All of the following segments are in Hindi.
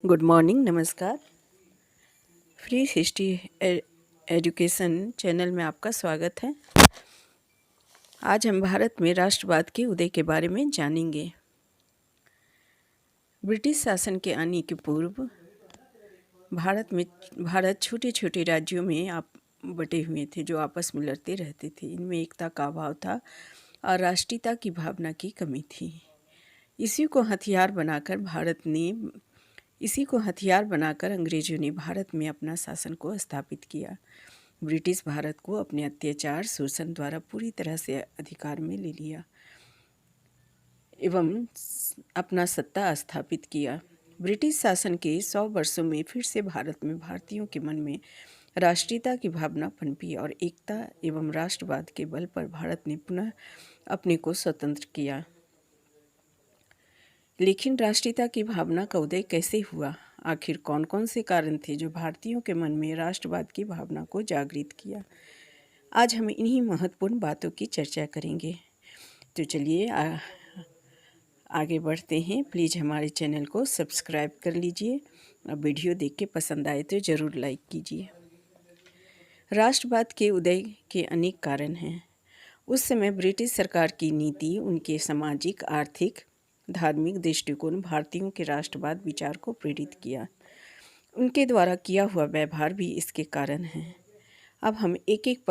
गुड मॉर्निंग, नमस्कार। फ्री हिस्ट्री एजुकेशन चैनल में आपका स्वागत है। आज हम भारत में राष्ट्रवाद के उदय के बारे में जानेंगे। ब्रिटिश शासन के आने के पूर्व भारत छोटे छोटे राज्यों में बटे हुए थे जो आपस में लड़ते रहते थे। इनमें एकता का अभाव था और राष्ट्रीयता की भावना की कमी थी। इसी को हथियार बनाकर अंग्रेजों ने भारत में अपना शासन को स्थापित किया। ब्रिटिश भारत को अपने अत्याचार शोषण द्वारा पूरी तरह से अधिकार में ले लिया एवं अपना सत्ता स्थापित किया। ब्रिटिश शासन के 100 वर्षों में फिर से भारत में भारतीयों के मन में राष्ट्रीयता की भावना पनपी और एकता एवं राष्ट्रवाद के बल पर भारत ने पुनः अपने को स्वतंत्र किया। लेकिन राष्ट्रीयता की भावना का उदय कैसे हुआ? आखिर कौन कौन से कारण थे जो भारतीयों के मन में राष्ट्रवाद की भावना को जागृत किया? आज हम इन्हीं महत्वपूर्ण बातों की चर्चा करेंगे। तो चलिए आगे बढ़ते हैं। प्लीज़ हमारे चैनल को सब्सक्राइब कर लीजिए और वीडियो देख के पसंद आए तो ज़रूर लाइक कीजिए। राष्ट्रवाद के उदय के अनेक कारण हैं। उस समय ब्रिटिश सरकार की नीति, उनके सामाजिक, आर्थिक, धार्मिक दृष्टिकोण भारतीयों के राष्ट्रवाद विचार को प्रेरित किया। उनके द्वारा किया हुआ व्यवहार भी इसके कारण है। अब हम एक एक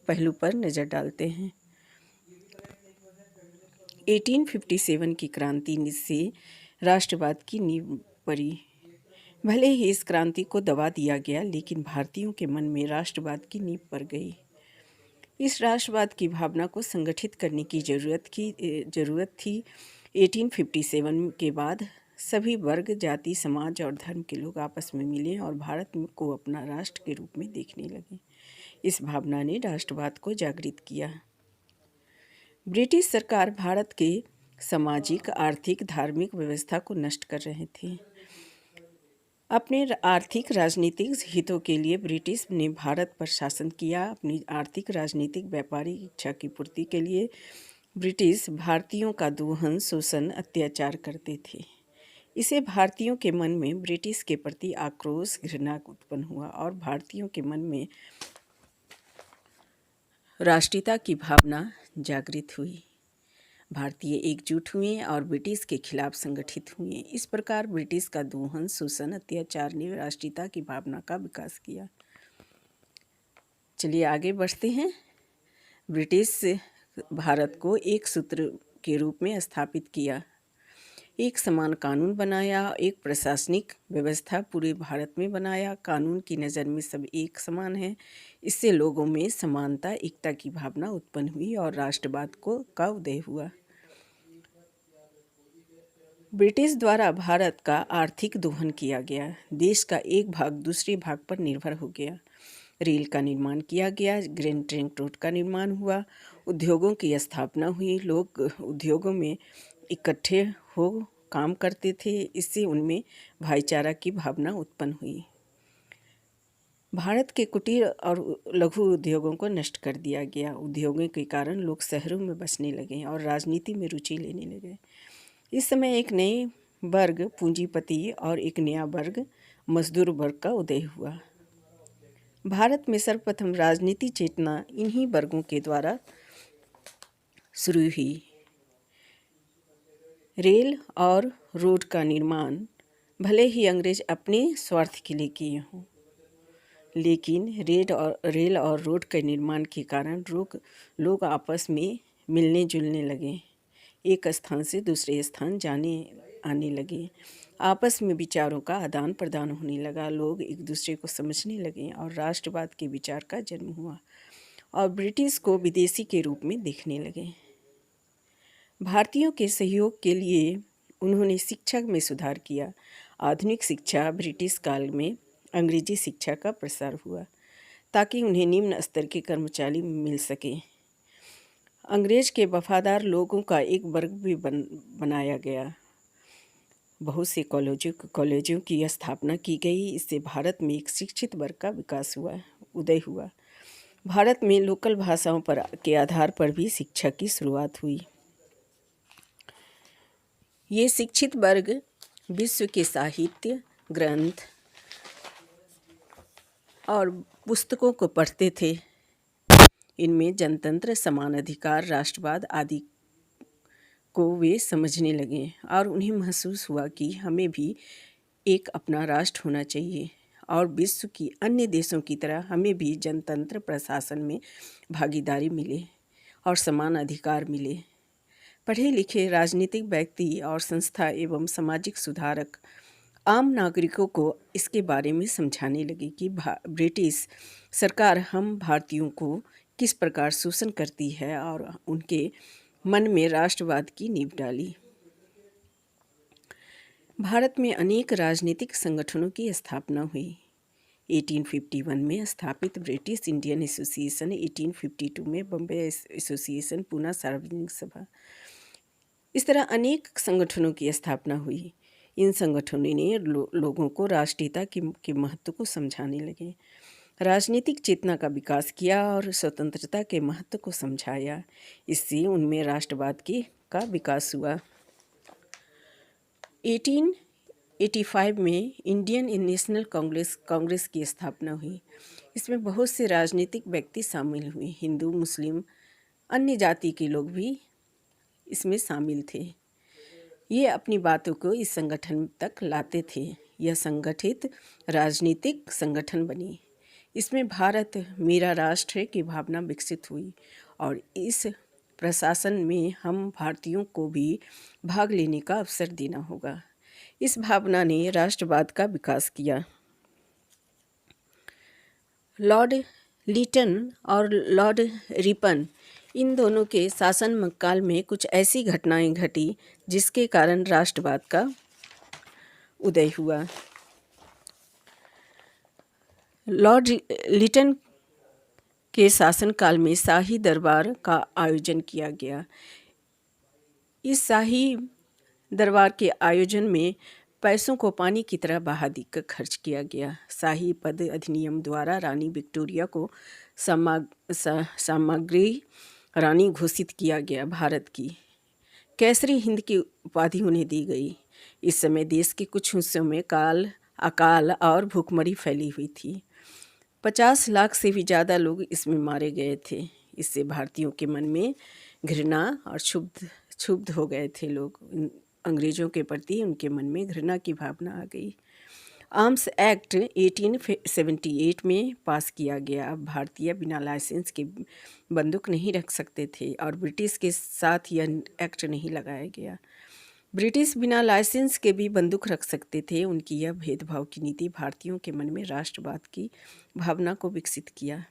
पहलू पर नज़र डालते हैं। 1857 की क्रांति से राष्ट्रवाद की नींव पड़ी। भले ही इस क्रांति को दबा दिया गया, लेकिन भारतीयों के मन में राष्ट्रवाद की नींव पड़ गई। इस राष्ट्रवाद की भावना को संगठित करने की ज़रूरत थी। 1857 के बाद सभी वर्ग, जाति, समाज और धर्म के लोग आपस में मिले और भारत को अपना राष्ट्र के रूप में देखने लगे। इस भावना ने राष्ट्रवाद को जागृत किया। ब्रिटिश सरकार भारत के सामाजिक, आर्थिक, धार्मिक व्यवस्था को नष्ट कर रहे थे। अपने आर्थिक राजनीतिक हितों के लिए ब्रिटिश ने भारत पर शासन किया। अपनी आर्थिक, राजनीतिक, व्यापारिक इच्छा की पूर्ति के लिए ब्रिटिश भारतीयों का दोहन, शोषण, अत्याचार करते थे। इसे भारतीयों के मन में ब्रिटिश के प्रति आक्रोश, घृणा उत्पन्न हुआ और भारतीयों के मन में राष्ट्रीयता की भावना जागृत हुई। भारतीय एकजुट हुए और ब्रिटिश के खिलाफ संगठित हुए। इस प्रकार ब्रिटिश का दोहन, शोषण, अत्याचार ने राष्ट्रीयता की भावना का विकास किया। चलिए आगे बढ़ते हैं। ब्रिटिश भारत को एक सूत्र के रूप में स्थापित किया। एक समान कानून बनाया, एक प्रशासनिक व्यवस्था पूरे भारत में बनाया। कानून की नज़र में सब एक समान है। इससे लोगों में समानता, एकता की भावना उत्पन्न हुई और राष्ट्रवाद का उदय हुआ। ब्रिटिश द्वारा भारत का आर्थिक दोहन किया गया। देश का एक भाग दूसरे भाग पर निर्भर हो गया। रेल का निर्माण किया गया, ग्रेन ट्रंक रोड का निर्माण हुआ, उद्योगों की स्थापना हुई। लोग उद्योगों में इकट्ठे हो काम करते थे। इससे उनमें भाईचारा की भावना उत्पन्न हुई। भारत के कुटीर और लघु उद्योगों को नष्ट कर दिया गया। उद्योगों के कारण लोग शहरों में बसने लगे और राजनीति में रुचि लेने लगे। इस समय एक नए वर्ग, पूंजीपति, और एक नया वर्ग, मजदूर वर्ग का उदय हुआ। भारत में सर्वप्रथम राजनीति चेतना इन्हीं वर्गों के द्वारा शुरू हुई। रेल और रोड का निर्माण भले ही अंग्रेज अपने स्वार्थ के लिए किए हों, लेकिन रेल और रोड के निर्माण के कारण लोग आपस में मिलने जुलने लगे। एक स्थान से दूसरे स्थान जाने आने लगे। आपस में विचारों का आदान प्रदान होने लगा। लोग एक दूसरे को समझने लगे और राष्ट्रवाद के विचार का जन्म हुआ और ब्रिटिश को विदेशी के रूप में देखने लगे। भारतीयों के सहयोग के लिए उन्होंने शिक्षा में सुधार किया। आधुनिक शिक्षा ब्रिटिश काल में अंग्रेजी शिक्षा का प्रसार हुआ ताकि उन्हें निम्न स्तर के कर्मचारी मिल सके। अंग्रेज के वफादार लोगों का एक वर्ग भी बनाया गया। बहुत से कॉलेजों की स्थापना की गई। इससे भारत में एक शिक्षित वर्ग का उदय हुआ। भारत में लोकल भाषाओं के आधार पर भी शिक्षा की शुरुआत हुई। ये शिक्षित वर्ग विश्व के साहित्य, ग्रंथ और पुस्तकों को पढ़ते थे। इनमें जनतंत्र, समान अधिकार, राष्ट्रवाद आदि को वे समझने लगे और उन्हें महसूस हुआ कि हमें भी एक अपना राष्ट्र होना चाहिए और विश्व की अन्य देशों की तरह हमें भी जनतंत्र प्रशासन में भागीदारी मिले और समान अधिकार मिले। पढ़े लिखे राजनीतिक व्यक्ति और संस्था एवं सामाजिक सुधारक आम नागरिकों को इसके बारे में समझाने लगे कि ब्रिटिश सरकार हम भारतीयों को किस प्रकार शोषण करती है और उनके मन में राष्ट्रवाद की नींव डाली। भारत में अनेक राजनीतिक संगठनों की स्थापना हुई। 1851 में स्थापित ब्रिटिश इंडियन एसोसिएशन, 1852 में बम्बई एसोसिएशन, पूना सार्वजनिक सभा, इस तरह अनेक संगठनों की स्थापना हुई। इन संगठनों ने लोगों को राष्ट्रीयता के महत्व को समझाने लगे, राजनीतिक चेतना का विकास किया और स्वतंत्रता के महत्व को समझाया। इससे उनमें राष्ट्रवाद का विकास हुआ। 1885 में इंडियन नेशनल कांग्रेस की स्थापना हुई। इसमें बहुत से राजनीतिक व्यक्ति शामिल हुए। हिंदू, मुस्लिम, अन्य जाति के लोग भी इसमें शामिल थे। ये अपनी बातों को इस संगठन तक लाते थे। यह संगठित राजनीतिक संगठन बनी। इसमें भारत मेरा राष्ट्र है की भावना विकसित हुई और इस प्रशासन में हम भारतीयों को भी भाग लेने का अवसर देना होगा। इस भावना ने राष्ट्रवाद का विकास किया। लॉर्ड लिटन और लॉर्ड रिपन, इन दोनों के शासन काल में कुछ ऐसी घटनाएं घटी जिसके कारण राष्ट्रवाद का उदय हुआ। लॉर्ड लिटन के शासनकाल में शाही दरबार का आयोजन किया गया। इस शाही दरबार के आयोजन में पैसों को पानी की तरह बहा देकर खर्च किया गया। शाही पद अधिनियम द्वारा रानी विक्टोरिया को सामग्री रानी घोषित किया गया। भारत की केसरी हिंद की उपाधि उन्हें दी गई। इस समय देश के कुछ हिस्सों में अकाल और भूखमरी फैली हुई थी। 50 लाख से भी ज़्यादा लोग इसमें मारे गए थे। इससे भारतीयों के मन में घृणा और क्षुब्ध हो गए थे लोग। अंग्रेज़ों के प्रति उनके मन में घृणा की भावना आ गई। आर्म्स एक्ट 1878 में पास किया गया। अब भारतीय बिना लाइसेंस के बंदूक नहीं रख सकते थे और ब्रिटिश के साथ यह एक्ट नहीं लगाया गया। ब्रिटिश बिना लाइसेंस के भी बंदूक रख सकते थे। उनकी यह भेदभाव की नीति भारतीयों के मन में राष्ट्रवाद की भावना को विकसित किया।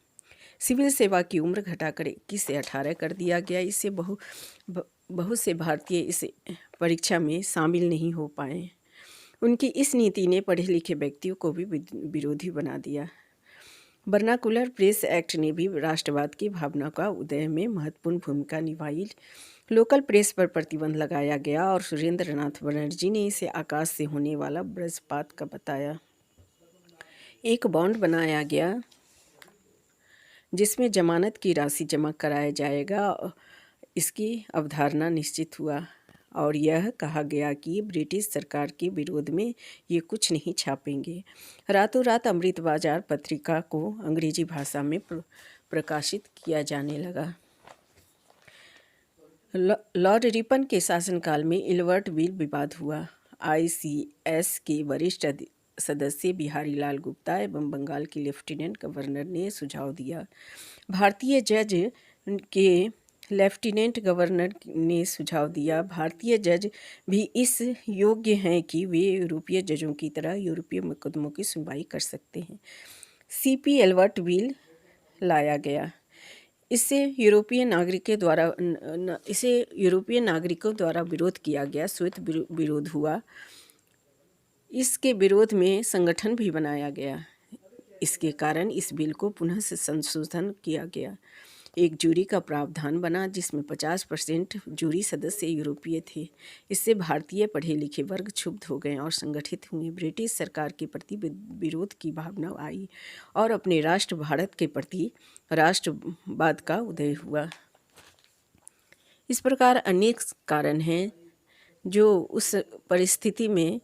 सिविल सेवा की उम्र घटाकर 21 से 18 कर दिया गया। इससे बहुत से भारतीय इस परीक्षा में शामिल नहीं हो पाए। उनकी इस नीति ने पढ़े लिखे व्यक्तियों को भी विरोधी बना दिया। बर्नाकुलर प्रेस एक्ट ने भी राष्ट्रवाद की भावना का उदय में महत्वपूर्ण भूमिका निभाई। लोकल प्रेस पर प्रतिबंध लगाया गया और सुरेंद्र नाथ बनर्जी ने इसे आकाश से होने वाला वज्रपात का बताया। एक बॉन्ड बनाया गया जिसमें जमानत की राशि जमा कराया जाएगा। इसकी अवधारणा निश्चित हुआ और यह कहा गया कि ब्रिटिश सरकार के विरोध में ये कुछ नहीं छापेंगे। रातों रात अमृत बाजार पत्रिका को अंग्रेजी भाषा में प्रकाशित किया जाने लगा। लॉर्ड रिपन के शासनकाल में इलवर्ट बिल विवाद हुआ। ICS के वरिष्ठ सदस्य बिहारी लाल गुप्ता एवं बंगाल के लेफ्टिनेंट गवर्नर ने सुझाव दिया। भारतीय जज के लेफ्टिनेंट गवर्नर ने सुझाव दिया। भारतीय जज भी इस योग्य हैं कि वे यूरोपीय जजों की तरह यूरोपीय मुकदमों की सुनवाई कर सकते हैं। CP एल्बर्ट बिल लाया गया। इसे यूरोपीय नागरिकों द्वारा विरोध किया गया। श्वेत विरोध हुआ। इसके विरोध में संगठन भी बनाया गया। इसके कारण इस बिल को पुनः से संशोधन किया गया। एक जूरी का प्रावधान बना जिसमें 50% जूरी सदस्य यूरोपीय थे। इससे भारतीय पढ़े लिखे वर्ग क्षुब्ध हो गए और संगठित हुए। ब्रिटिश सरकार के प्रति विरोध की भावना आई और अपने राष्ट्र भारत के प्रति राष्ट्रवाद का उदय हुआ। इस प्रकार अनेक कारण हैं जो उस परिस्थिति में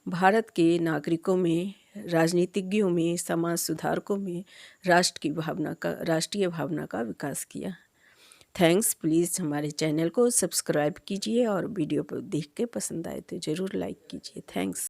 भारत के नागरिकों में, राजनीतिज्ञों में, समाज सुधारकों में राष्ट्रीय भावना का विकास किया। थैंक्स। प्लीज़ हमारे चैनल को सब्सक्राइब कीजिए और वीडियो को देख के पसंद आए तो ज़रूर लाइक कीजिए। थैंक्स।